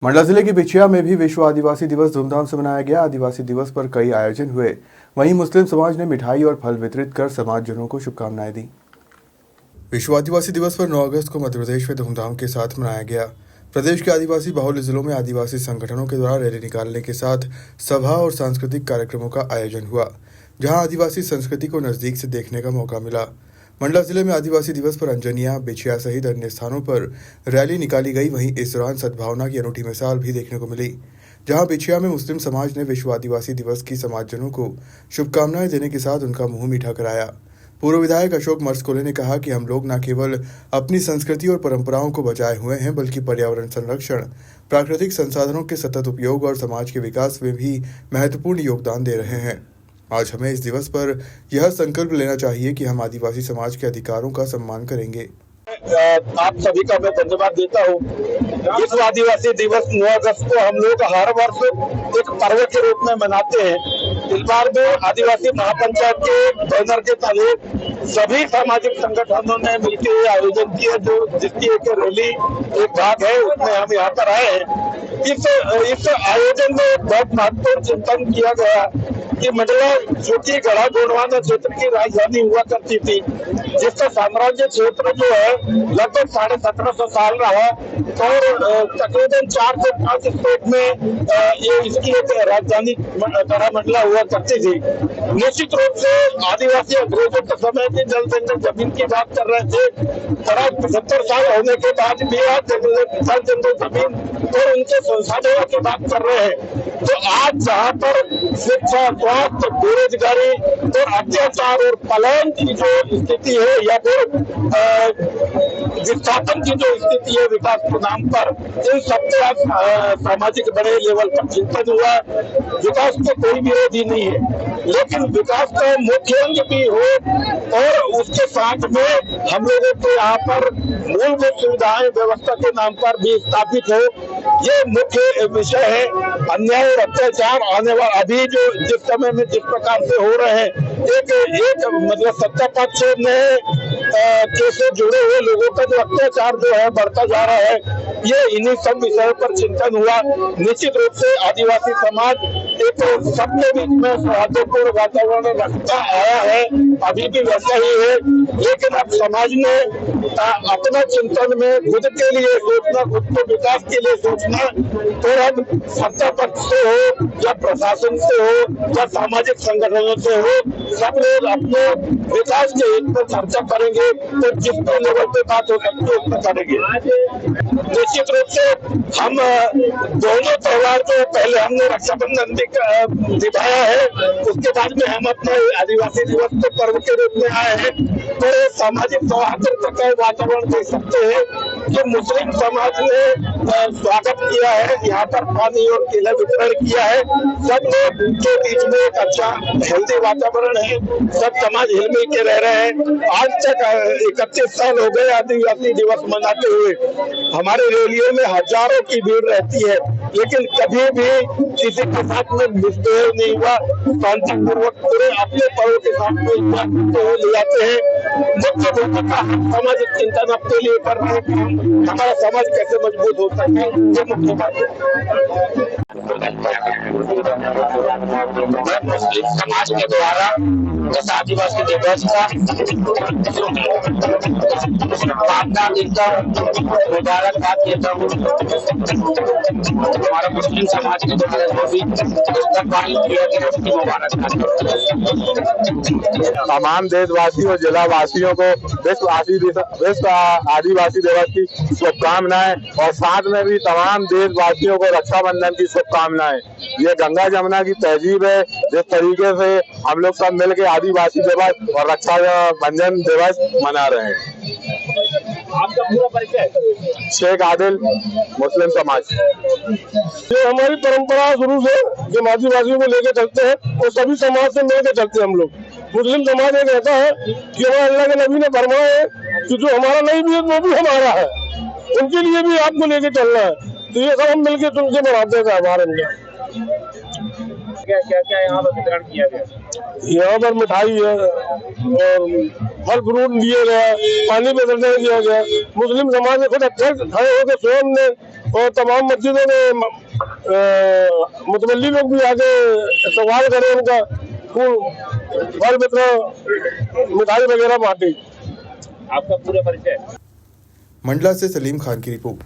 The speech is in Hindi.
मंडला जिले की बिछिया में भी विश्व आदिवासी दिवस धूमधाम से मनाया गया। आदिवासी दिवस पर कई आयोजन हुए। वहीं मुस्लिम समाज ने मिठाई और फल वितरित कर समाजजनों को शुभकामनाएं दी। विश्व आदिवासी दिवस पर 9 अगस्त को मध्य प्रदेश में धूमधाम के साथ मनाया गया। प्रदेश के आदिवासी बाहुल्य जिलों में आदिवासी संगठनों के द्वारा रैली निकालने के साथ सभा और सांस्कृतिक कार्यक्रमों का आयोजन हुआ, जहां आदिवासी संस्कृति को नजदीक से देखने का मौका मिला। मंडला जिले में आदिवासी दिवस पर अंजनिया, बिछिया सहित अन्य स्थानों पर रैली निकाली गई। वहीं इस दौरान सद्भावना की अनूठी मिसाल भी देखने को मिली, जहां बिछिया में मुस्लिम समाज ने विश्व आदिवासी दिवस की समाजजनों को शुभकामनाएं देने के साथ उनका मुंह मीठा कराया। पूर्व विधायक अशोक मर्सकोले ने कहा कि हम लोग न केवल अपनी संस्कृति और परंपराओं को बचाए हुए हैं, बल्कि पर्यावरण संरक्षण, प्राकृतिक संसाधनों के सतत उपयोग और समाज के विकास में भी महत्वपूर्ण योगदान दे रहे हैं। आज हमें इस दिवस पर यह संकल्प लेना चाहिए कि हम आदिवासी समाज के अधिकारों का सम्मान करेंगे। आप सभी का मैं धन्यवाद देता हूँ। विश्व आदिवासी दिवस 9 अगस्त को हम लोग हर वर्ष एक पर्व के रूप में मनाते हैं। इस बार में आदिवासी महापंचायत के बैनर के तले सभी सामाजिक संगठनों ने मिलकर आयोजन किया, जो जिसकी एक रैली एक भाग है, उसमें हम यहाँ पर आए हैं। इस आयोजन में बहुत महत्वपूर्ण चिंतन किया गया कि मंडला जो कि गढ़ा गोंडवाना क्षेत्र की राजधानी हुआ करती थी, जिसका साम्राज्य क्षेत्र जो है लगभग 1750 साल रहा और तकरीबन 4 से 5 स्टेट में ये इसकी एक राजधानी गढ़ा मंडला हुआ करती थी। निश्चित रूप से आदिवासी अंग्रेजों के समय की जल जंगल जमीन की बात कर रहे थे। 75 साल होने के बाद भी जल जंगल जमीन और उनके संसाधनों की बात कर रहे हैं। तो आज जहाँ पर शिक्षा, स्वास्थ्य, बेरोजगारी और अत्याचार और पलायन की जो स्थिति है या फिर विस्थापन की जो स्थिति है विकास के नाम पर, इन सबके सामाजिक बड़े लेवल पर चिंतन हुआ। विकास के कोई विरोधी नहीं है, लेकिन विकास का मुख्य अंग भी हो और उसके साथ में हम लोगों को यहाँ पर मूलभूत सुविधाएं व्यवस्था के नाम पर भी स्थापित हो, ये मुख्य विषय है। अन्याय और अत्याचार आने वाला अभी जो जिस समय में जिस प्रकार से हो रहे हैं, एक मतलब सत्ता पक्ष में कैसे जुड़े हुए लोगों का जो अत्याचार जो है बढ़ता जा रहा है, ये इन्हीं सब विषयों पर चिंतन हुआ। निश्चित रूप से आदिवासी समाज एक सबके बीच में सौहार्दपूर्ण वातावरण रखता आया है, अभी भी वैसा ही है, लेकिन अब समाज ने अपना चिंतन में खुद के लिए सोचना, खुद के विकास के लिए सोचना, तो अब सत्ता पक्ष से हो या प्रशासन से हो या सामाजिक संगठनों से हो, सब लोग अपने विकास के हित में चर्चा करेंगे, तो जिस लेवल पे बात हो सकती है उसमें करेंगे। निश्चित रूप से हम दोनों त्योहार को पहले हमने रक्षाबंधन भी निभाया है, उसके बाद में हम अपने आदिवासी दिवस के पर्व के रूप में आए हैं। तो सामाजिक सौहार्द का वातावरण देख सकते हैं कि मुस्लिम समाज ने स्वागत किया है, यहाँ पर पानी और केला वितरण किया है। सब लोग के बीच में एक अच्छा हेल्दी वातावरण है, सब समाज हिल मिल के रह रहे हैं। आज तक 31 साल हो गए आदिवासी दिवस मनाते हुए। हमारे रैलियों में हजारों की भीड़ रहती है, लेकिन कभी भी किसी के साथ में मिसबिहेव नहीं हुआ। शांतिपूर्वक पूरे अपने पर्व के साथ में ले जाते हैं। मुख्य भूमिका हम सामाजिक चिंतन अपने लिए कर रहे हैं कि हमारा समाज कैसे मजबूत हो सके, ये मुख्य बात है। मुस्लिम समाज के द्वारा इस आदिवासी दिवस का मुबारकबाद देता हूँ। हमारा मुस्लिम समाज के द्वारा जो भी तमाम देशवासियों और जिलावासियों को विश्व आदिवासी दिवस की शुभकामनाएं और साथ में भी तमाम देशवासियों को रक्षाबंधन की शुभकामनाएं। ये गंगा जमुना की तहजीब है, जिस तरीके से हम लोग सब मिलकर आदिवासी दिवस और रक्षाबंधन दिवस मना रहे हैं। आपका पूरा परिचय? शेख आदिल, मुस्लिम समाज। ये हमारी परंपरा शुरू से जो आदिवासियों को लेकर चलते हैं और सभी समाज से मिलकर चलते हैं हम लोग। मुस्लिम समाज ये कहता है कि हमारे अल्लाह के नबी ने फरमाया है कि जो हमारा नहीं भी है वो भी हमारा है, उनके लिए भी आपको लेके चलना है। तो ये सब हम मिलकर तुमसे मनाते हैं हमारे अंदर। क्या क्या यहाँ पर वितरण किया गया? यहाँ पर मिठाई है और फल फ्रूट दिए गया, पानी वितरण किया गया। मुस्लिम समाज ने खुद अध्यक्ष खड़े होकर स्वयं ने और तमाम मस्जिदों में मुतवल्ली लोग भी आके सवाल करे, उनका फल वितरण मिठाई वगैरह बांटी। आपका पूरा परिचय? मंडला से सलीम खान की रिपोर्ट।